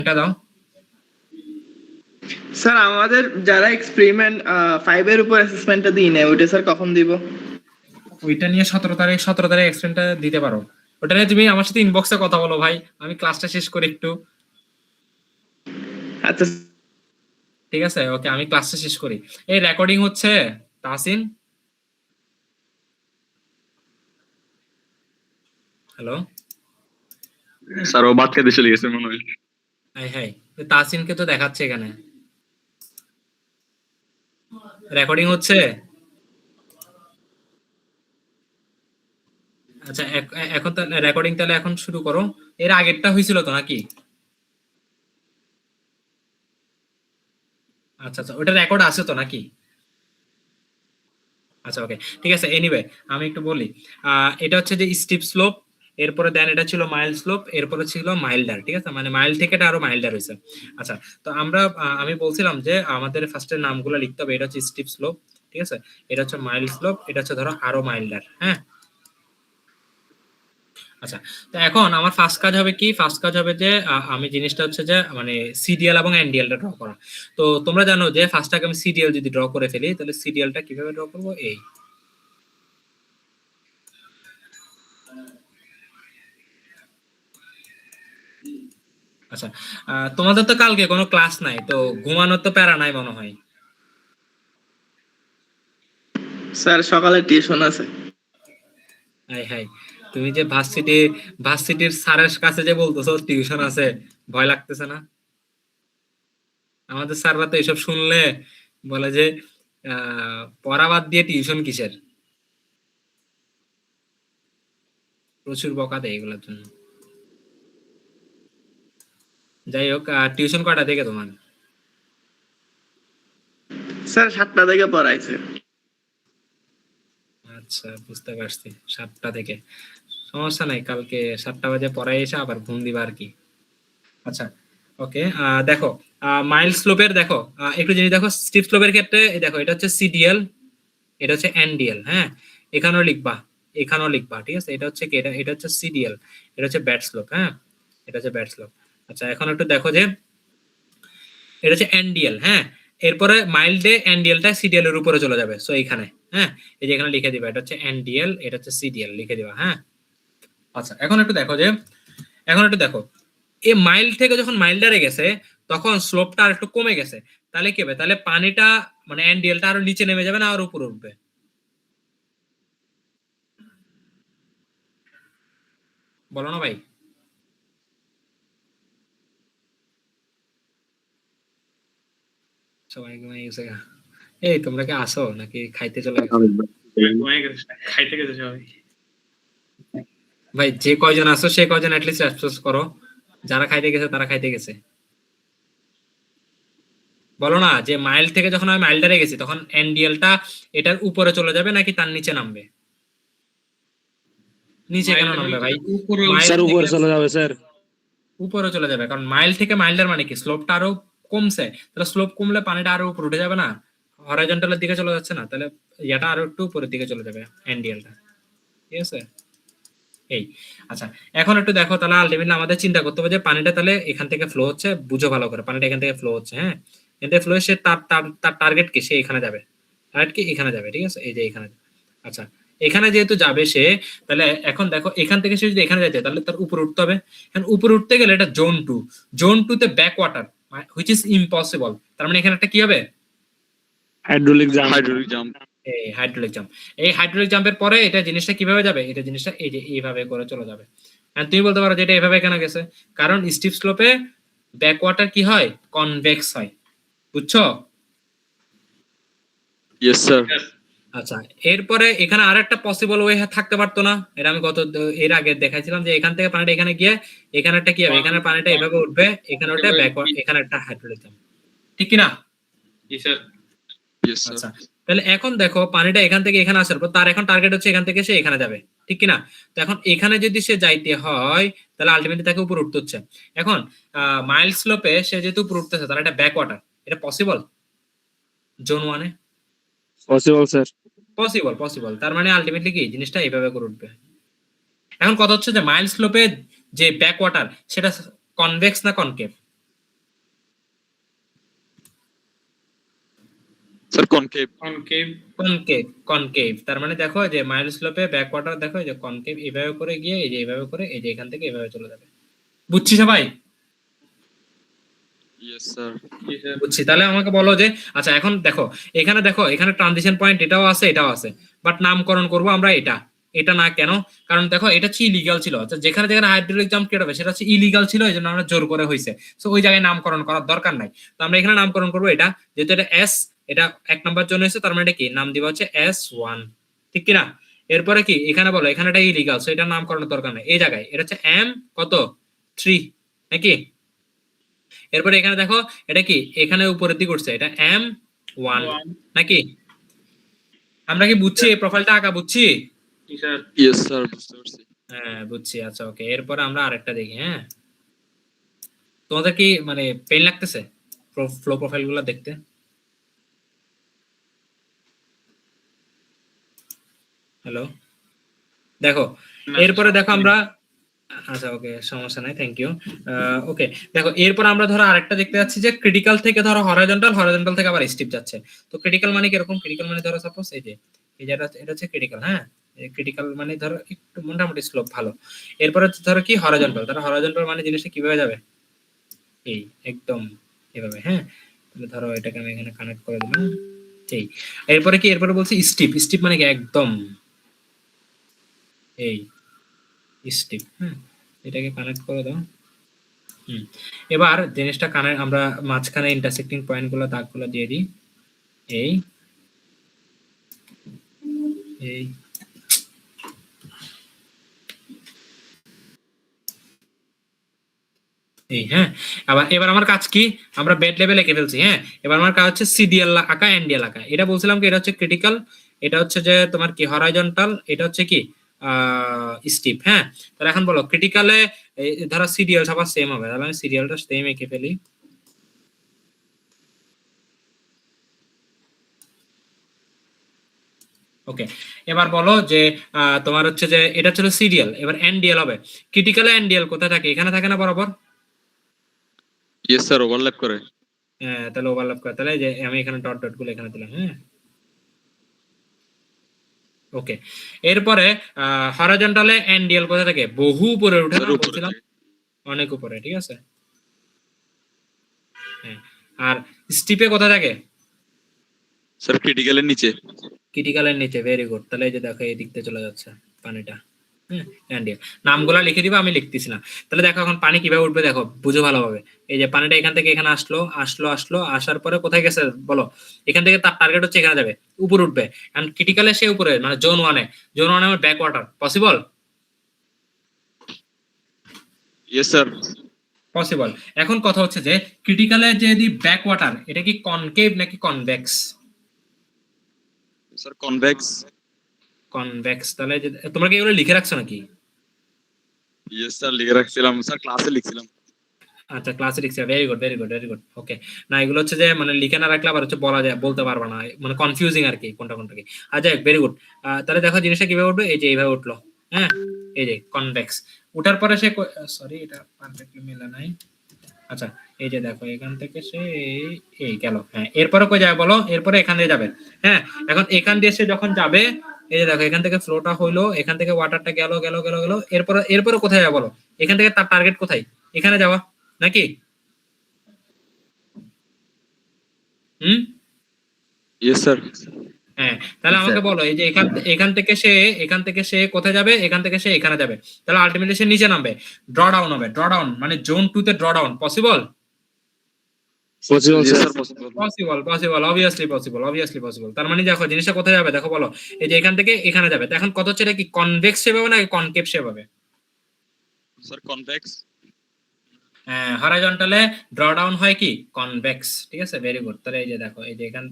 এটা দাও স্যার আমাদের যারা এক্সপেরিমেন্ট 5 এর উপর অ্যাসেসমেন্টটা দিই না ওইটা স্যার কখন দিব? ওইটা নিয়ে 17 তারিখ এক্সটেন্ডটা দিতে পারো। ওটা নিয়ে তুমি আমার সাথে ইনবক্সে কথা বলো ভাই, আমি ক্লাসটা শেষ করি একটু। আচ্ছা ঠিক আছে, ওকে, আমি ক্লাসটা শেষ করি। এই রেকর্ডিং হচ্ছে তাহসিন। হ্যালো স্যার, ও ভাত খেতে চলে গেছে মনে হয়। হাই হাই, তাহসিনকে তো দেখাচ্ছে এখানে রেকর্ডিং হচ্ছে। আচ্ছা এখন তাহলে রেকর্ডিং তাহলে এখন শুরু করো। এর আগেরটা হয়েছিল তো নাকি? আচ্ছা আচ্ছা, ওটা রেকর্ড আছে তো নাকি? আচ্ছা ওকে, ঠিক আছে। এনিওয়ে আমি একটু বলি, এটা হচ্ছে যে স্টিপ স্লোপ, এরপরে দেন এটা ছিল মাইল্ড স্লোপ, এরপরে ছিল মাইল্ডার। ঠিক আছে, মানে মাইল্ড থেকে এটা আরো মাইল্ডার হয়েছে। আচ্ছা, তো আমি বলছিলাম যে আমাদের ফার্স্টে নামগুলো লিখতে হবে। এটা হচ্ছে স্টিপ স্লোপ, ঠিক আছে, এটা হচ্ছে মাইল্ড স্লোপ, এটা হচ্ছে ধরো আরো মাইল্ডার। হ্যাঁ, আচ্ছা, তো এখন আমার ফার্স্ট কাজ হবে কি? ফার্স্ট কাজ হবে যে আমি জিনিসটা হচ্ছে যে মানে সিডিএল এবং এনডিএলটা ড্র করা। তো তোমরা জানো যে ফার্স্ট আগে আমি সিডিএল যদি ড্র করে ফেলি তাহলে সিডিএলটা কিভাবে ড্র করবো? এই আচ্ছা, তোমাদের তো কালকে কোনো ক্লাস নাই, তো ঘুমানোর তো প্যারা নাই মনে হয়। স্যার সকালে টিউশন আছে। হাই হাই, তুমি যে ভার্সিটির স্যারের কাছে যে বলতেছো টিউশন আছে, ভয় লাগতেছে না? আমাদের স্যাররা তো এসব শুনলে বলে যে পড়া বাদ দিয়ে টিউশন কিসের, প্রচুর বকা দেয় এগুলোর জন্য। যাই হোক, টিউশন কয়টা থেকে তোমার? স্যার 7টা থেকে পড়াইছে। আচ্ছা, বুঝতে পারছি, 7টা থেকে। সমস্যা নাই, কালকে 7টা বাজে পড়াই এসে আবার ঘুম দিবা আর কি। আচ্ছা ওকে, দেখো মাইল্ড স্লোপের দেখো একটু জিনিস দেখো। স্টিপ স্লোপের ক্ষেত্রে এই দেখো, এটা হচ্ছে সিডিএল, এটা হচ্ছে এনডিএল। হ্যাঁ, এখানেও লিখবা, এখানেও লিখবা, ঠিক আছে। এটা হচ্ছে কি? এটা হচ্ছে সিডিএল, এটা হচ্ছে ব্যাড স্লোপ। হ্যাঁ, এটা হচ্ছে ব্যাড স্লোপ। আচ্ছা, এখন একটু দেখো যে এটা হচ্ছে এনডিএল। হ্যাঁ, এরপরে মাইল্ডে এনডিএলটা সিডিএল এর উপরে চলে যাবে। সো এইখানে, হ্যাঁ, এই যে এখানে লিখে দিবা, এটা হচ্ছে এনডিএল, এটা হচ্ছে সিডিএল, লিখে দিবা। হ্যাঁ, আচ্ছা, এখন একটু দেখো যে, এখন একটু দেখো এই মাইল্ড থেকে যখন মাইল্ডারে গেছে তখন স্লোপটা আর একটু কমে গেছে। তাহলে কি হবে? তাহলে পানিটা মানে এনডিএলটা আরো নিচে নেমে যাবে না আর উপরে উঠবে? বলো না ভাই। সবাই ঘুমাই গেছে গা। এই তোমরা কি আসো নাকি খাইতে চলে গেছো? খাইতে গেছে সবাই। ভাই যে কয়জন আসো সে কয়জন অ্যাটলিস্ট রেসপন্স করো। যারা খাইতে গেছে তারা খাইতে গেছে। বলো না যে মাইল থেকে যখন আমি মাইলডারে গেছি তখন এনডিএলটা এটার উপরে চলে যাবে নাকি তার নিচে নামবে? নিচে কেন নামবে ভাই? স্যার উপরে চলে যাবে স্যার। উপরে চলে যাবে, কারণ মাইল থেকে মাইল্ডার মানে কি? স্লোপটা আরো কমছে, তাহলে স্লোপ কমলে পানিটা আরো উপরে উঠে যাবে না? হরাইজন্টালের দিকে চলে যাচ্ছে না? তাহলে এটা আরো একটু উপরের দিকে চলে যাবে এনডিএলটা। ঠিক আছে, এই আচ্ছা, এখন একটু দেখো তাহলে আলটিমেটলি আমাদের চিন্তা করতে হবে যে পানিটা তাহলে এখান থেকে ফ্লো হচ্ছে, বুঝো ভালো করে, পানিটা এখান থেকে ফ্লো হচ্ছে। হ্যাঁ, এখান থেকে ফ্লো সে তার তার টার্গেট কি? সে এখানে যাবে, টার্গেট কি? এখানে যাবে। ঠিক আছে, এই যে এখানে। আচ্ছা, এখানে যেহেতু যাবে সে, তাহলে এখন দেখো এখান থেকে সে যদি এখানে যাইতে তাহলে তার উপরে উঠতে হবে। এখন উপরে উঠতে গেলে এটা জোন 2, জোন 2 তে back water, which is impossible. তার মানে এখানে একটা কি হবে? Hydraulic jump. Hydraulic jump. এই হাইড্রোলিক জাম্প। এই হাইড্রোলিক জাম্পের পরে এটা জিনিসটা কিভাবে যাবে? এটা জিনিসটা এই যে এইভাবে করে চলে যাবে। আর তুমি বলতে পারো যে এটা এভাবে কেন গেছে? কারণ স্টিপ স্লোপে ব্যাক ওয়াটার কি হয়? কনভেক্স হয়, বুঝছো? Yes sir. আচ্ছা, এরপরে এখানে আরেকটা পসিবল ওয়ে থাকতে পারতো না? এটা আমি এর আগে দেখাইছিলাম যে এখান থেকে পানিটা এখানে গিয়ে এখানে একটা কি হবে? এখানে পানিটা এভাবে উঠবে, এখানে ওঠে ব্যাকওয়ার্ড, এখানে একটা হাইড্রোলিক জাম্প, ঠিক কি না? Yes sir. আচ্ছা, তাহলে এখন দেখো পানিটা এখান থেকে এখানে আসার পর তার এখন টার্গেট হচ্ছে এখান থেকে সে এখানে যাবে, ঠিক কি না? তো এখন এখানে যদি সে যাইতে হয় তাহলে আলটিমেটলি তাকে উপরে উঠতে হচ্ছে। এখন মাইল্ড স্লোপে সে যেহেতু উপরে উঠতেছে তাহলে এটা ব্যাক ওয়াটার, এটা পসিবল জোন 1 এ? Possible sir. Possible, possible. তার মানে আলটিমেটলি কি জিনিসটা এইভাবে করে উঠবে। এখন কথা হচ্ছে যে মাইল্ড স্লোপে যে ব্যাক ওয়াটার সেটা কনভেক্স না concave? Sir concave. Concave, concave তার মানে দেখো যে মাইল স্লোপে ব্যাক ওয়াটার দেখো এই যে কনকেভ এইভাবে করে গিয়ে এই যে এইভাবে করে এই যে এখান থেকে এইভাবে চলে যাবে। বুঝছি সবাই? Yes sir. বুঝছি। তাহলে আমাকে বলো যে আচ্ছা এখন দেখো এখানে ট্রানজিশন পয়েন্ট এটাও আছে এটাও আছে, বাট নামকরণ করব আমরা এটা, এটা না কেন? কারণ দেখো এটা হচ্ছে ইলিগাল ছিল, আচ্ছা যেখানে যেখানে হাইড্রোলিক জাম্প ক্রিয়েট হবে সেটা হচ্ছে ইলিগাল ছিল, এই জন্য আমরা জোর করে হয়েছে, সো ওই জায়গায় নামকরণ করার দরকার নাই। তো আমরা এখানে নামকরণ করবো এটা, যেহেতু এটা এস, এটা 1 নাম্বার জন্য হয়েছে, তার মানে এটা কি নাম দিব হচ্ছে S1, ঠিক কিনা? এরপরে কি এখানে বলো এখানে এটা ইলিগাল, সো এটা নামকরণের দরকার নাই, এই জায়গায় এটা হচ্ছে M কত 3 নাকি? এরপরে এখানে দেখো এটা কি এখানে উপরের দিকে উঠছে, এটা M1 নাকি? আমরা কি বুঝছি এই প্রোফাইলটা আঁকা বুঝছি? ইয়েস স্যার, বুঝতে পারছি। হ্যাঁ বুঝছি। আচ্ছা ওকে, এরপরে আমরা আরেকটা দেখি। হ্যাঁ তোমাদের কি মানে পেন লাগতেছে ফ্লো প্রোফাইল গুলো দেখতে? হ্যালো, দেখো এরপরে দেখো আমরা, আচ্ছা ওকে সমস্যা নাই, থ্যাংক ইউ। ওকে দেখো এরপর আমরা ধরো আরেকটা দেখতে যাচ্ছি যে ক্রিটিক্যাল থেকে ধরো হরাইজন্টাল, হরাইজন্টাল থেকে আবার স্টিপ যাচ্ছে। তো ক্রিটিক্যাল মানে কি এরকম, ক্রিটিক্যাল মানে ধরো সাপোজ এই যে এটা হচ্ছে ক্রিটিক্যাল। হ্যাঁ ক্রিটিক্যাল মানে ধরো একটু মোটামুটি স্লোপ ভালো। এরপরে ধরো কি হরাইজন্টাল, ধরো হরাইজন্টাল মানে জিনিসটা কিভাবে যাবে এই একদম এভাবে। হ্যাঁ তাহলে ধরো এটাকে আমি এখানে কানেক্ট করে দিলাম এই। এরপরে কি এরপরে বলছি স্টিপ, স্টিপ মানে কি একদম এই স্টিপ। হ্যাঁ এটাকে কানেক্ট করে দাও। এবার জিনিসটা কানে আমরা মাঝখানে ইন্টারসেক্টিং পয়েন্ট গুলো দাগগুলো দিয়ে দিই এই এই এই। হ্যাঁ এবার আমার কাজ কি, আমরা বেড লেভেল এঁকে ফেলছি। হ্যাঁ এবার আমার কাজ হচ্ছে সিডিএল আঁকা, এনডিএল আঁকা। এটা বলছিলাম কি এটা হচ্ছে ক্রিটিক্যাল, এটা হচ্ছে যে তোমার কি হরাইজন্টাল, এটা হচ্ছে কি স্টিপ। হ্যাঁ তাহলে এখন বলো ক্রিটিক্যালে ধরো সিডিএল সবার সেম হবে, তাহলে আমি সিডিএলটা সেম এঁকে ফেলি। ওকে এবার বলো যে তোমার হচ্ছে যে এটা ছিল সিরিয়াল, এবার এনডিএল হবে। ক্রিটিক্যালে এনডিএল কোথায় থাকে, এখানে থাকে না বরাবর? ইয়েস স্যার, ওভারল্যাপ করে। হ্যাঁ তাহলে ওভারল্যাপ করে, তাহলে যে আমি এখানে ডট ডট গুলো এখানে দিলাম। হ্যাঁ ওকে এরপরে হরাইজন্টালে এনডিএল কোথায় থাকে, বহু উপরে উঠে না বলছিলাম, অনেক উপরে, ঠিক আছে। হ্যাঁ আর স্টিপে কোথায় থাকে? স্যার ক্রিটিক্যালের নিচে। ক্রিটিক্যালের নিচে, ভেরি গুড। তাহলে এই যে দেখো এই দিকতে চলে যাচ্ছে পানিটা। হ্যাঁ এনডিএল নামগুলা লিখে দিবা, আমি লিখতেছি না। তাহলে দেখো এখন পানি কিভাবে উঠবে দেখো, বুঝো ভালোভাবে। এই যে পানিটা এখান থেকে এখানে আসলো আসলো আসলো, আসার পরে কোথায় গেছে বলো, এখান থেকে তার টার্গেট হচ্ছে এখানে যাবে, উপরে উঠবে। এন্ড ক্রিটিক্যালে সে উপরে মানে জোন 1-এ, জোন 1-এ আমার back water possible? Yes sir. Possible. এখন কথা হচ্ছে যে ক্রিটিক্যালে যদি ব্যাক ওয়াটার, এটা কি কনকেভ নাকি কনভেক্স? Sir convex. কনভেক্স। তাহলে তোমরা কি এগুলো লিখে রাখছো নাকি? ইয়েস স্যার, লিখে রাখছিলাম স্যার, ক্লাসে লিখছিলাম। আচ্ছা ক্লাসে লিখছে, very good very good very good. Okay না এগুলো হচ্ছে যে মানে লিখে না রাখলে আবার হচ্ছে বলা যায়, বলতে পারবা না, মানে কনফিউজিং আর কি কোনটা কোনটা কি। আচ্ছা ভেরি গুড। তাহলে দেখো জিনিসটা কিভাবে উঠবে, এই যে এইভাবে উঠলো। হ্যাঁ এই যে কনভেক্স উঠার পরে সে, সরি এটা পারফেক্টলি মেলা নাই। আচ্ছা এই যে দেখো এখান থেকে সে এই গেল। হ্যাঁ এরপরে কই যাবে বলো, এরপরে এখান দিয়ে যাবে। হ্যাঁ এখন এখান দিয়ে সে যখন যাবে, এই যে দেখো এখান থেকে ফ্লোটা হইলো, এখান থেকে ওয়াটারটা গেল গেল গেল গেল, এরপরে কোথায় যাবে বলো, এখান থেকে তার টার্গেট কোথায়, এখানে যাওয়া নাকি? Yes sir. হ্যাঁ তাহলে আমাকে বলো এই যে এখান থেকে সে কোথায় যাবে, এখান থেকে সে এখানে যাবে, তাহলে আলটিমেটলি সে নিচে নামবে, ড্র ডাউন হবে। ড্র ডাউন মানে জোন 2 তে draw down possible? Possible sir. Possible possible, obviously possible, obviously possible. তার মানে দেখো জিনিসটা কোথায় যাবে দেখো বলো, এই যে এখান থেকে এখানে যাবে। তো এখন কত হচ্ছে এটা কি কনভেক্স শেপ হবে নাকি কনকেভ শেপ হবে? Sir convex. হরাইজন্টালে ড্র ডাউন হয় কি কনভেক্স, ঠিক আছে ভেরি গুড। তাহলে এই যে দেখো এই যে এখান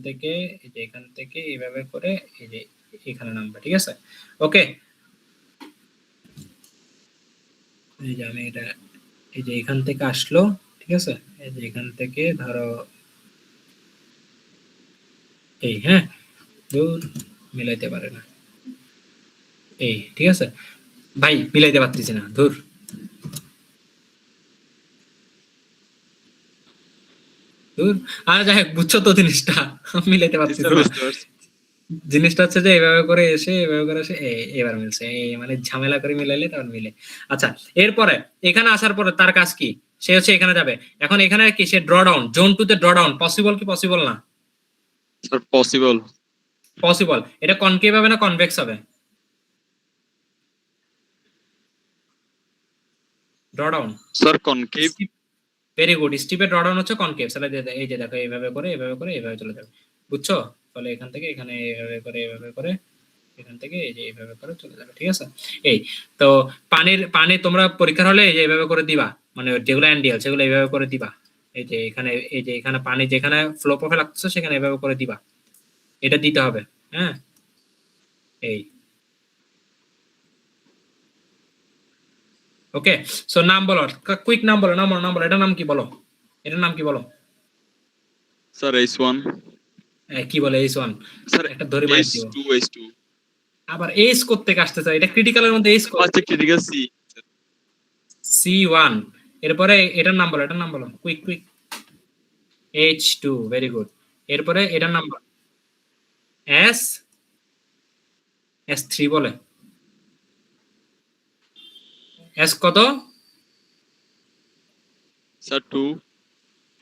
থেকে এইভাবে করে এই যে এখানে নামবে, ঠিক আছে ওকে। এই যে আমি এটা এই যে এখান থেকে আসলো, ঠিক আছে, এই যে এখান থেকে ধরো এই, হ্যাঁ দূর মিলাইতে পারে না এই, ঠিক আছে ভাই মিলাইতে পারতেছি না ধুর। দূর আর যাই হোক, বুঝছো তো জিনিসটা, মিলাইতে জি পারছি স্যার, না। বুঝতে পারছি। জিনিসটা হচ্ছে যে এভাবে করে এসে এভাবে করে এসে এবার মিলছে, মানে ঝামেলা করে মিলাইলে তারপর মিলে। আচ্ছা, এরপরে এখানে আসার পরে তার কাজ কি, সে হচ্ছে এখানে যাবে। এখন এখানে কি সে ড্র ডাউন, জোন 2 তে ড্র ডাউন পসিবল কি পসিবল না? Sir possible. পসিবল। এটা কনকেভ হবে না কনভেক্স হবে? Draw down. Sir concave. Very good, স্টিপে ড্র ডাউন হচ্ছে কনকেভ। তাহলে এই যে দেখো এইভাবে করে এইভাবে করে এইভাবে চলে যাবে, বুঝছো? তাহলে এখান থেকে এখানে এইভাবে করে এইভাবে করে এখান থেকে এই যে এইভাবে করে চলে যাবে, ঠিক আছে? এই তো পানি তোমরা পরীক্ষার হলে এই যে এইভাবে করে দিবা, মানে যেগুলো এনডিএল সেগুলো এইভাবে করে দিবা। এই যে এখানে পানি যেখানে ফ্লো প্রোফাইল আসছে সেখানে এইভাবে করে দিবা, এটা দিতে হবে। হ্যাঁ, এই ওকে। সো নাম বলো, কুইক নাম বলো, নাম বলো, এটার নাম কি বলো, এটার নাম কি বলো? Sir H1। কি বলে H1? স্যার একটা ধরে মাইর দিও। H2। আবার এইচ করতে আসতে চাই, এটা ক্রিটিক্যালের মধ্যে এইচ আচ্ছা ক্রিটিক্যাল C। C1। এরপরে এটার নাম বলো, এটার নাম বলো, quick quick. H2, very good. এরপরে এটার নাম বলো, S S3 বলে। S কত? স্যার 2।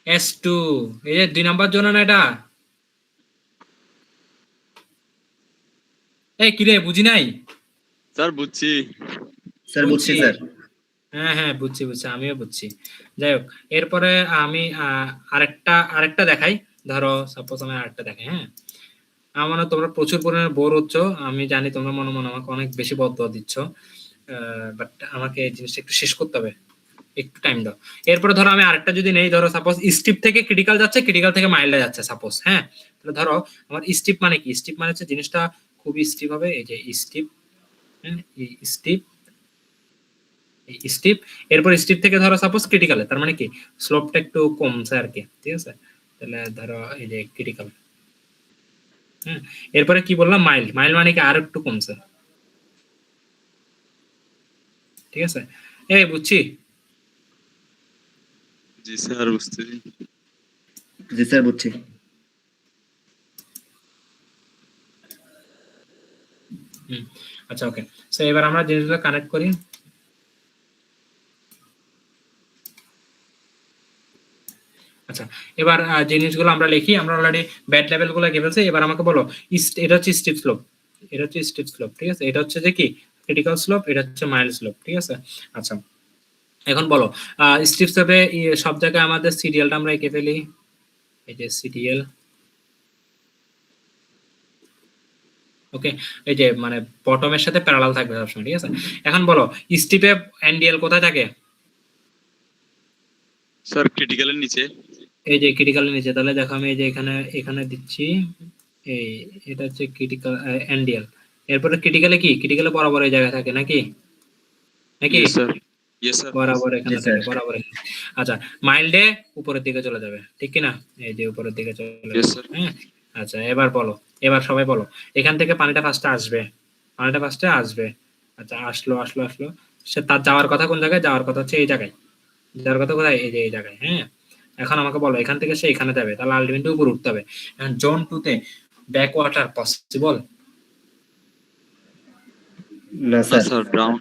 S2। এই যে 2 নাম্বার জন্য না এটা? এই কি রে, বুঝি নাই? স্যার বুঝছি। স্যার বুঝছি স্যার। হ্যাঁ হ্যাঁ, বুঝছি, আমিও বুঝছি। যাই হোক, এরপরে আমি আরেকটা দেখাই। ধরো সাপোজ আমি আরেকটা দেখাই। হ্যাঁ, আমার মনে হয় তোমরা প্রচুর পরিমাণে বোর হচ্ছ, আমি জানি তোমরা মনে মনে আমাকে অনেক বেশি বদদোয়া দিচ্ছ, বাট আমাকে এই জিনিসটা একটু শেষ করতে হবে, একটু টাইম দাও। এরপরে ধরো আমি আরেকটা যদি নেই, ধরো সাপোজ স্টিপ থেকে ক্রিটিক্যাল যাচ্ছে, ক্রিটিক্যাল থেকে মাইল্ডে যাচ্ছে সাপোজ। হ্যাঁ, তাহলে ধরো আমার স্টিপ মানে কি? স্টিপ মানে হচ্ছে জিনিসটা খুবই স্টিপ হবে, এই যে স্টিপ। হ্যাঁ, এই স্টিপ, স্টিপ। এরপর স্টিপ থেকে ধরো সাপোজ ক্রিটিক্যালে, তার মানে কি স্লোপটা একটু কমছে আর কি, ঠিক আছে? তাহলে ধরো এই যে ক্রিটিক্যাল। হ্যাঁ, এরপরে কি বললাম, মাইল মানে কি আর একটু কমছে, ঠিক আছে? এই বুঝছি। জি স্যার বুঝতেছি। জি স্যার বুঝছি। আচ্ছা, ওকে। সো এবার আমরা জিনিসগুলো কানেক্ট করি। আচ্ছা, এবার জিনিসগুলো আমরা লিখি। আমরা অলরেডি ব্যাড লেভেল গুলো এঁকে ফেলছি। এবার আমাকে বলো, এটা হচ্ছে স্টিপ স্লোপ, এটা হচ্ছে স্টিপ স্লোপ, ঠিক আছে? এটা হচ্ছে যে কি ক্রিটিক্যাল স্লোপ, এটা হচ্ছে মাইল্ড স্লোপ, ঠিক আছে? আচ্ছা, এখন বলো স্টিপ স্লোপে সব জায়গায় আমাদের সিরিয়ালটা আমরা এঁকে ফেলি, এই যে সিরিয়াল। ওকে, এই যে মানে বটমের সাথে প্যারালাল থাকবে সবসময়, ঠিক আছে? এখন বলো স্টিপে এনডিএল কোথায় থাকে? স্যার ক্রিটিক্যালের নিচে। এই যে ক্রিটিক্যালের নিচে। তাহলে দেখো আমি এই যে এখানে দিচ্ছি, এই এটা হচ্ছে ক্রিটিক্যাল এনডিএল। এরপরে ক্রিটিক্যালে কি, ক্রিটিক্যালে বরাবর এই জায়গায় থাকে নাকি? নাকি ইয়েস স্যার। Yes sir. বরাবর এখানে জি, স্যার। থাকে, বরাবর এখানে। আচ্ছা, মাইল্ডে উপরের দিকে চলে যাবে, ঠিক কি না? এই যে উপরের দিকে চলে ইয়েস যাবে। স্যার। হ্যাঁ, আচ্ছা, এবার বলো, এবার সবাই বলো, এখান থেকে পানিটা ফার্স্টে আসবে, পানিটা ফার্স্টে আসবে। আচ্ছা, আসলো। সে তার যাওয়ার কথা কোন জায়গায়? যাওয়ার কথা হচ্ছে এই জায়গায়। যাওয়ার কথা কোথায়? এই যে এই জায়গায়। হ্যাঁ, এখন আমাকে বলো এখান থেকে সে এখানে যাবে, তাহলে আলটিমেটলি উপরে উঠতে হবে। এখন জোন 2 তে ব্যাক ওয়াটার পসিবল? না না স্যার। Sir down.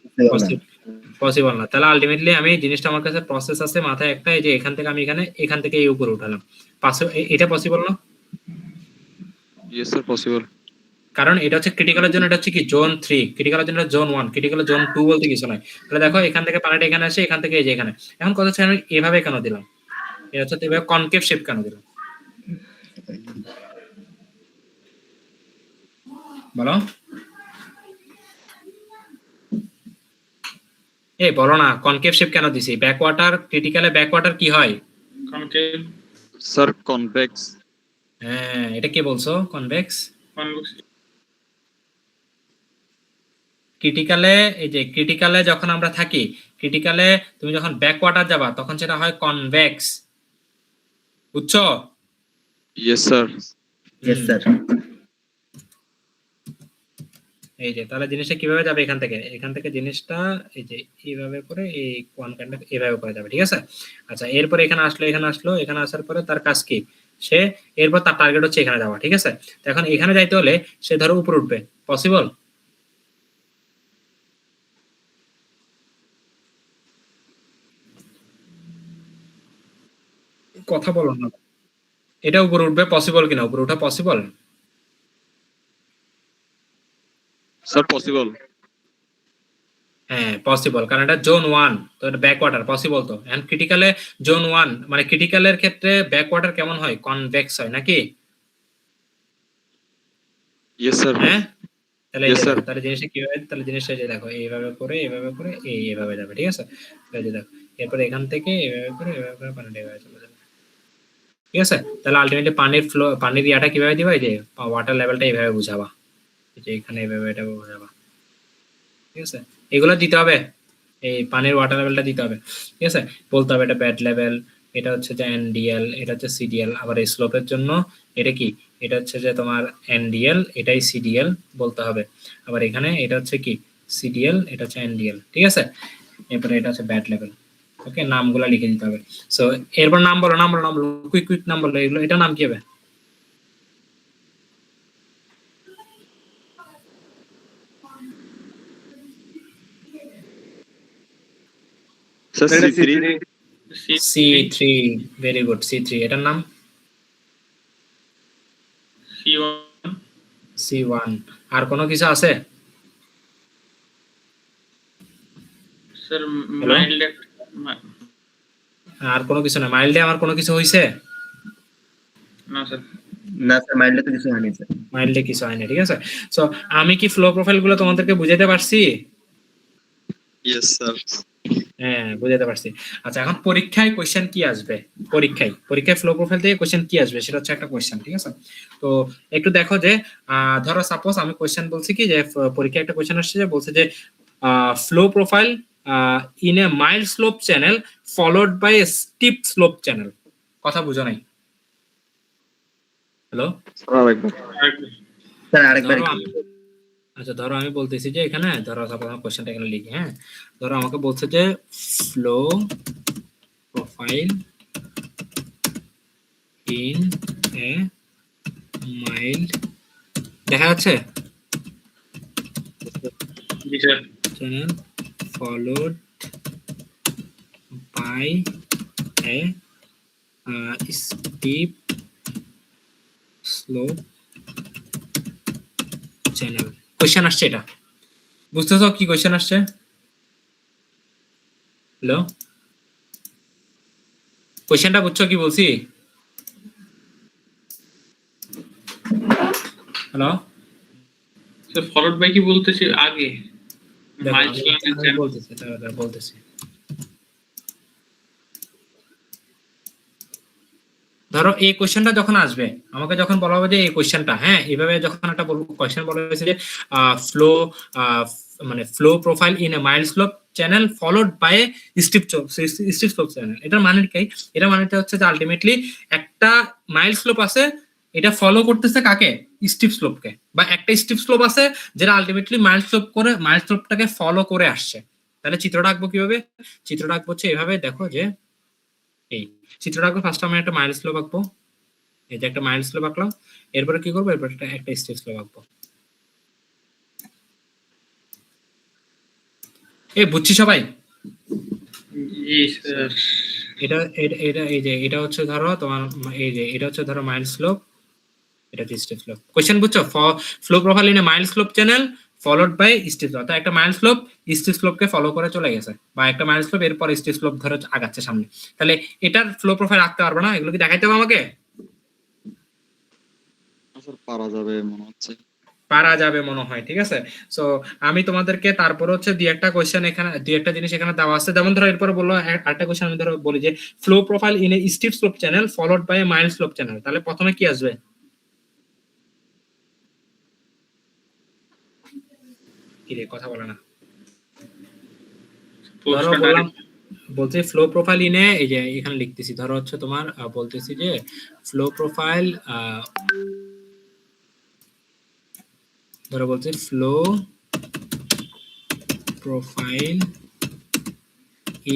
পসিবল না। তাহলে আলটিমেটলি আমি জিনিসটা, আমার কাছে প্রসেস আছে মাথায় একটা, এই যে এখান থেকে আমি এখান থেকে এই উপরে উঠালাম, এটা পসিবল না? Yes sir possible. কারণ এটা হচ্ছে ক্রিটিক্যালের জন্য, এটা হচ্ছে কি জোন 3, ক্রিটিক্যালের জন্য জোন 1, ক্রিটিক্যালের জোন 2 বলতে কিছু নাই। তাহলে দেখো এখান থেকে পানিটা এখানে আসে, এখান থেকে এই যে এখানে। এখন কথা হচ্ছে আমি এভাবে কেন দিলাম, এটা হচ্ছে এভাবে কনকেভ শেপ কেন দিলাম বলো? এই বলো না, কনকেভ শেপ কেন দিছি? ব্যাকওয়াটার, ক্রিটিক্যালে ব্যাকওয়াটার কি হয়? কনকেভ। Sir convex. হ্যাঁ, এটা কি বলছো? কনভেক্স। ক্রিটিক্যালে, এই যে ক্রিটিক্যালে যখন আমরা থাকি, ক্রিটিক্যালে তুমি যখন ব্যাকওয়াটার যাবা তখন সেটা হয় কনভেক্স, বুঝছো? Yes sir. Yes sir. এই যে তাহলে জিনিসটা কিভাবে যাবে এখান থেকে জিনিসটা এই যে এইভাবে করে এই কোন কাইন্ডটা এইভাবে করে যাবে, ঠিক আছে। আচ্ছা এরপর এখানে আসলো, এখানে আসার পরে তার কাজ কি, সে এরপর তার টার্গেট হচ্ছে এখানে যাওয়া, ঠিক আছে। তো এখন এখানে যাইতে হলে সে ধরো উপরে উঠবে, পসিবল? কথা বলো না, এটা উপরে উঠবে পসিবল কিনা, উপরে ওঠা পসিবল? Sir possible. হ্যাঁ পসিবল, কারণ এটা জোন 1, তো এটা ব্যাকওয়াটার, পসিবল তো। এন্ড ক্রিটিক্যালে জোন 1 মানে ক্রিটিক্যালের ক্ষেত্রে ব্যাকওয়াটার কেমন হয়, কনভেক্স হয় নাকি? Yes sir. হ্যাঁ তাহলে এই Yes, যে sir. দেখো, তাহলে জিনিসটা কি হবে, তাহলে জিনিসটা এই যে দেখো এইভাবে করে এইভাবে যাবে, ঠিক আছে। এই যে দেখো এরপর এখান থেকে এইভাবে করে পানিটা এইভাবে চলে যাবে, ঠিক আছে। তাহলে আলটিমেটলি পানির ফ্লো, পানির ইয়াটা কিভাবে দিবা, এই যে ওয়াটার লেভেলটা এইভাবে বুঝাবা, এই যে এখানে এইভাবে এটা বুঝাবা, ঠিক আছে। এগুলো দিতে হবে, এই পানির ওয়াটার লেভেলটা দিতে হবে, ঠিক আছে। বলতে হবে এটা ব্যাড লেভেল, এটা হচ্ছে যে এনডিএল, এটা হচ্ছে সিডিএল। আবার এই স্লোপের জন্য এটা কি, এটা হচ্ছে যে তোমার এনডিএল, এটাই সিডিএল বলতে হবে। আবার এখানে এটা হচ্ছে কি সিডিএল, এটা হচ্ছে এনডিএল, ঠিক আছে। এরপরে এটা হচ্ছে ব্যাড লেভেল, ওকে। নামগুলো লিখে দিতে হবে। সো এরপর নাম বলো, কুইক নাম বলো, এগুলো এটা নাম কি হবে? Sir C3। C3, very good, C3 এটার নাম। C1 আর কোনো কিছু আছে? Sir Hello? মাইল্ড আর কোনো কিছু না? মাইল্ডে আমার কোনো কিছু হইছে? না স্যার। না স্যার, মাইন্ডে তো কিছু হয়নি স্যার। মাইল্ডে কিছু হয় না, ঠিক আছে। সো আমি কি ফ্লো প্রোফাইল গুলো তোমাদেরকে বুঝাতে পারছি? Yes sir. হ্যাঁ বুঝাতে পারছি। আচ্ছা এখন পরীক্ষায় কোশ্চেন কি আসবে, পরীক্ষায় ফ্লো প্রোফাইল থেকে কোশ্চেন কি আসবে সেটা হচ্ছে একটা কোশ্চেন, ঠিক আছে। তো একটু দেখো যে ধরো সাপোজ আমি কোশ্চেন বলছি কি যে পরীক্ষায় একটা কোশ্চেন আসছে যে বলছে যে flow profile in a mild slope channel followed by a steep slope channel. কথা বুঝো নাই? হ্যালো স্যার আরেকবার আচ্ছা ধরো আমি বলতেছি যে এখানে ধরো সাপোজ আমি কোশ্চেনটা এখানে লিখি, হ্যাঁ। ধরো আমাকে বলছে যে flow profile in a mild, দেখা যাচ্ছে জি sir. Channel followed by a steep slope channel. Question আসছে, এটা বুঝতেছো কি কোশ্চেন আসছে? হ্যালো, কোশ্চেনটা বুঝছো কি বলছি? হ্যালো, স্যার ফলোড বাই কি বলতেছি আগে? দেখো, মাইল্ড আমি বলতেছি, বলতেছি। ধরো এই কোশ্চেনটা যখন আসবে, আমাকে যখন বলা হবে যে এই কোশ্চেনটা, হ্যাঁ এইভাবে যখন একটা কোশ্চেন বলা হয়েছে যে ফ্লো মানে flow profile in a mild slope channel followed by steep slope channel, এটার মানে কি? এটা মানেটা হচ্ছে যে আলটিমেটলি একটা মাইল্ড স্লোপ আছে, এটা ফলো করতেছে কাকে? স্টিপ স্লোপকে। বা একটা স্টিপ স্লোপ আছে যেটা আলটিমেটলি মাইল্ড স্লোপ করে মাইল্ড স্লোপটাকে ফলো করে আসছে। তাহলে চিত্রটা আঁকবো কিভাবে? চিত্রটা আঁকবো হচ্ছে এভাবে, দেখো যে এই চিত্রটা আঁকবো। ফার্স্ট আমি একটা মাইল্ড স্লোপ আঁকবো, এই যে একটা মাইল্ড স্লোপ আঁকলাম। এরপরে কি করবো? এরপর একটা স্টেপ স্লোপ আঁকবো। এই বুঝছি সবাই? জি স্যার। এটা এটা এটা এই যে এটা হচ্ছে ধরো তোমার, এই যে এটা হচ্ছে ধরো মাইল্ড স্লোপ, এটা হচ্ছে স্টেপ স্লোপ। কোশ্চেন বুঝছো? Flow profile in a mild slope channel followed by step slope. একটা মাইল্ড স্লোপ স্টেপ স্লোপকে ফলো করে চলে গেছে, বা একটা মাইল্ড স্লোপ এরপর স্টেপ স্লোপ ধরে আগাচ্ছে সামনে। তাহলে এটার ফ্লো প্রোফাইল আঁকতে পারবে না? এগুলো কি দেখাইতে হবে আমাকে? স্যার পারা যাবে মনে হচ্ছে। পারা যাবে মনে হয়, ঠিক আছে। সো আমি তোমাদেরকে তারপর হচ্ছে দুই একটা কোশ্চেন এখানে, দুই একটা জিনিস এখানে দেওয়া আছে। যেমন ধরো এরপরে বললো আরেকটা কোশ্চেন, আমি ধরো বলি যে flow profile in a steep slope channel followed by a mild slope channel. তাহলে প্রথমে কি আসবে? কি রে কথা বলে না? ধরো বললাম, বলছি ফ্লো প্রোফাইল ইনে, এই যে এখানে লিখতেছি, ধরো হচ্ছে তোমার বলতেছি যে ফ্লো প্রোফাইল ধরো বলছে flow profile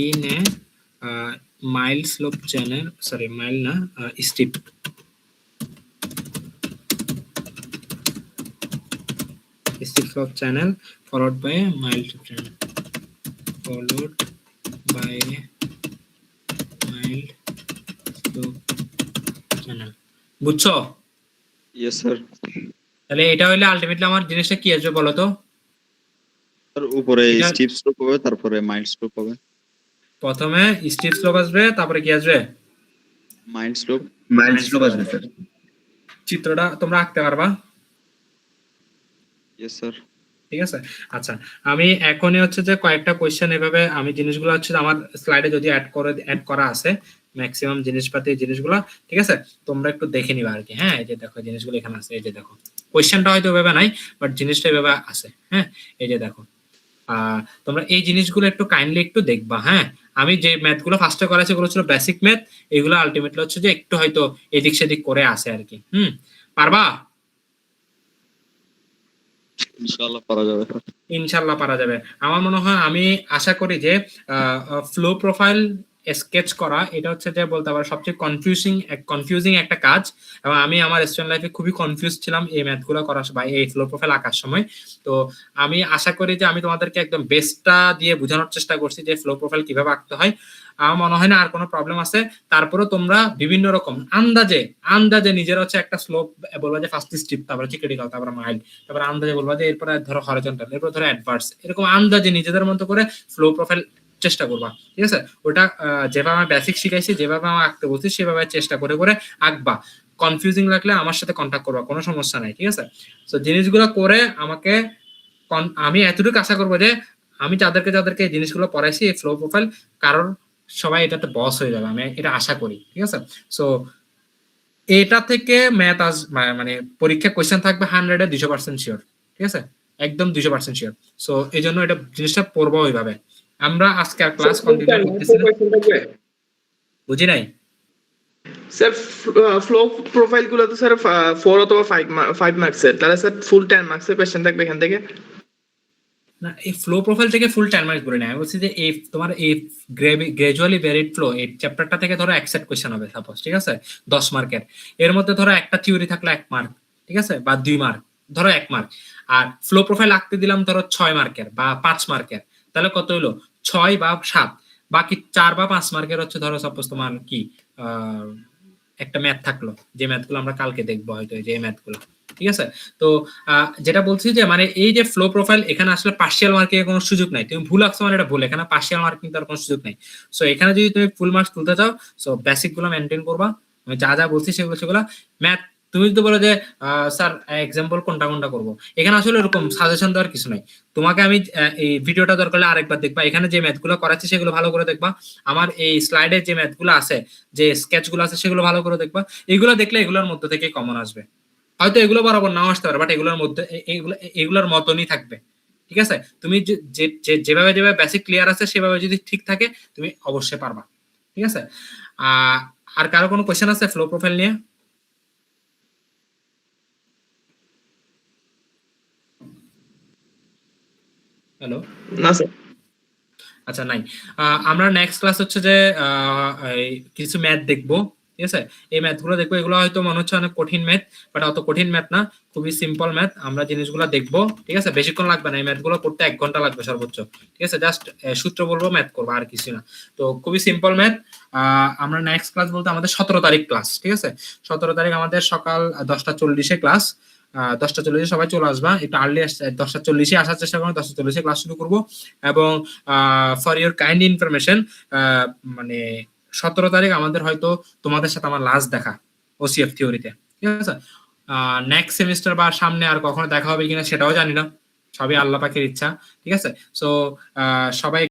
in a mild slope channel, sorry mild না, steep, steep slope channel followed by a mild slope channel, followed by a mild slope channel. বুঝছো? Yes sir. তাহলে এটা হইলে আলটিমেটলি আমার জিনিসটা কি আসবে বলো তো? স্যার উপরে এটা- স্টিপ স্লোপ হবে, তারপরে মাইল্ড স্লোপ হবে। প্রথমে স্টিপ স্লোপ আসবে, তারপরে কি আসবে? Mild slope. মাইল্ড স্লোপ আসবে স্যার। চিত্রটা তোমরা আঁকতে পারবা? Yes sir. ঠিক আছে, আচ্ছা আমি এখনই হচ্ছে যে কয়েকটা কোয়েশ্চেন এভাবে আমি জিনিসগুলো হচ্ছে যে আমার স্লাইডে যদি অ্যাড করা আছে ম্যাক্সিমাম জিনিসপাতি জিনিসগুলো, ঠিক আছে তোমরা একটু দেখে নিবা আর কি। হ্যাঁ এই যে দেখো জিনিসগুলো এখানে আছে, এই যে দেখো কোয়েশ্চেনটা হয়তো এভাবে নাই বাট জিনিসটা এভাবে আছে। হ্যাঁ এই যে দেখো তোমরা এই জিনিসগুলো একটু কাইন্ডলি একটু দেখবা। হ্যাঁ আমি যে ম্যাথগুলো ফার্স্টে করেছি এগুলো ছিল বেসিক ম্যাথ, এগুলো আলটিমেটলি হচ্ছে যে একটু হয়তো এদিক সেদিক করে আসে আর কি। পারবা? ইনশাআল্লাহ পারা যাবে। ইনশাল্লাহ পারা যাবে। আমার মনে হয়, আমি আশা করি যে ফ্লো প্রোফাইল স্কেচ করা এটা হচ্ছে যে বলতে পারো সবচেয়ে কনফিউজিং একটা কাজ, এবং আমি আমার স্টুডেন্ট লাইফে খুবই কনফিউজ ছিলাম এই ম্যাথগুলো করার বা এই ফ্লো প্রোফাইল আঁকার সময়। তো আমি আশা করি যে আমি তোমাদেরকে একদম বেস্টটা দিয়ে বোঝানোর চেষ্টা করছি যে ফ্লো প্রোফাইল কিভাবে আঁকতে হয়। আমার মনে হয় না আর কোনো প্রবলেম আছে। তারপরে তোমরা বিভিন্ন রকম আন্দাজে নিজের হচ্ছে একটা স্লোপ বলবা যে ফার্স্ট স্টিপ, তারপরে হচ্ছে ক্রিটিক্যাল, তারপরে মাইল্ড, তারপরে আন্দাজে বলবা যে এরপরে ধরো হরিজন্টাল, এরপর ধরো অ্যাডভার্স, এরকম আন্দাজে নিজেদের মতো করে ফ্লো প্রোফাইল চেষ্টা করবা। ঠিক আছে, ওটা যেভাবে আমি বেসিক শিখাইছি, যেভাবে আমি আঁকতে বলছি সেভাবে চেষ্টা করে করে আঁকবা। কনফিউজিং লাগলে আমার সাথে কন্ট্যাক্ট করবা, কোনো সমস্যা নাই। ঠিক আছে, তো জিনিসগুলো করে আমাকে আমি এতটুকু আশা করবো যে আমি যাদেরকে এই জিনিসগুলো পড়াইছি এই ফ্লো প্রোফাইল, কারণ সবাই এটাতে বস হয়ে যাবে, আমি এটা আশা করি। ঠিক আছে, সো এটা থেকে ম্যাথ মানে পরীক্ষা কোয়েশ্চেন থাকবে 100-এ 200% শিওর। ঠিক আছে, একদম 200% শিওর। সো এই জন্য এটা জিনিসটা পড়বো ওইভাবে। আমরা আজকে আর ক্লাস কন্টিনিউ করতেছি না। বুঝি নাই স্যার ফ্লো প্রোফাইল গুলো তো স্যার 4 অথবা 5 মার্কসের, তাহলে স্যার ফুল 10 মার্কসের কোশ্চেন থাকবে এখান থেকে। না, এই ফ্লো প্রোফাইল থেকে ফুল 10 মার্কস করে নেয়। আমি বলছি যে এই তোমার এই গ্রাজুয়ালি ভ্যারিড ফ্লো এই চ্যাপ্টারটা থেকে ধরো একসেট কোয়েশ্চেন হবে সাপোজ, ঠিক আছে 10 মার্কের। এর মধ্যে ধরো একটা থিওরি থাকলে 1 মার্ক, ঠিক আছে, বা 2 মার্ক, ধরো 1 মার্ক। আর ফ্লো প্রোফাইল আঁকতে দিলাম ধরো 6 মার্কের বা 5 মার্কের, তাহলে কত হলো 6 বা 7, বাকি 4 বা 5 মার্কের হচ্ছে ধরো সাপোজ তোমার কি একটা ম্যাথ থাকলো, যে ম্যাথগুলো আমরা কালকে দেখবো হয়তো, যে ম্যাথগুলো। ঠিক আছে, তো যেটা বলছি যে মানে এই যে ফ্লো প্রোফাইল, এখানে আসলে পার্শিয়াল মার্কিং এর কোনো সুযোগ নাই। তুমি ভুল আঁকছো মানে এটা ভুল, এখানে পার্শিয়াল মার্কিং তার কোনো সুযোগ নাই। সো এখানে যদি তুমি ফুল মার্কস তুলতে চাও, সো বেসিক গুলো মেনটেন করবা, আমি যা বলছি সেগুলো ম্যাথ। তুমি যদি বলো যে স্যার এক্সাম্পল কোনটা করবো, এখানে আসলে এরকম সাজেশন দেওয়ার কিছু নাই। তোমাকে আমি এই ভিডিওটা দরকার হলে আরেকবার দেখবা, এখানে যে ম্যাথগুলো করাচ্ছি সেগুলো ভালো করে দেখবা, আমার এই স্লাইডে যে ম্যাথগুলো আছে, যে স্কেচগুলো আছে সেগুলো ভালো করে দেখবা। এগুলো দেখলে এগুলোর মধ্যে থেকে কমন আসবে। হয়তো এগুলো বরাবর নাও আসতে পারে, বাট এগুলোর মধ্যে এগুলোর মতনই থাকবে। ঠিক আছে, তুমি যেভাবে বেসিক ক্লিয়ার আছে সেভাবে যদি ঠিক থাকে তুমি অবশ্যই পারবা। ঠিক আছে, আর কারো কোনো কোয়েশ্চেন আছে ফ্লো প্রোফাইল নিয়ে? হ্যালো, না স্যার। আচ্ছা নাই। আমরা নেক্সট ক্লাস হচ্ছে যে কিছু ম্যাথ দেখবো। ঠিক আছে, এই ম্যাথগুলো দেখবো, এগুলো হয়তো মনে হচ্ছে অনেক কঠিন ম্যাথ, বাট অত কঠিন ম্যাথ না, খুবই সিম্পল ম্যাথ। আমরা জিনিসগুলো দেখবো, ঠিক আছে, বেশিক্ষণ লাগবে না, এই ম্যাথগুলো করতে 1 ঘন্টা লাগবে সর্বোচ্চ। ঠিক আছে, জাস্ট সূত্র বলবো, ম্যাথ করবো, আর কিছু না। তো খুবই সিম্পল ম্যাথ। আমরা নেক্সট ক্লাস বলতে আমাদের 17 তারিখ ক্লাস। ঠিক আছে, 17 তারিখ আমাদের সকাল 10:40-এ ক্লাস। 10:40-এ সবাই চলে আসবা, একটু আর্লি 10:40-এ আসার চেষ্টা করবো, 10:40-এ ক্লাস শুরু করবো। এবং ফর ইউর কাইন্ড ইনফরমেশন, মানে 17 তারিখ আমাদের হয়তো তোমাদের সাথে আমার লাস্ট দেখা ওসিএফ থিওরিতে। ঠিক আছে, নেক্সট সেমিস্টার বা সামনে আর কখনো দেখা হবে কিনা সেটাও জানি না, সবই আল্লাহ পাকের ইচ্ছা। ঠিক আছে, সো সবাই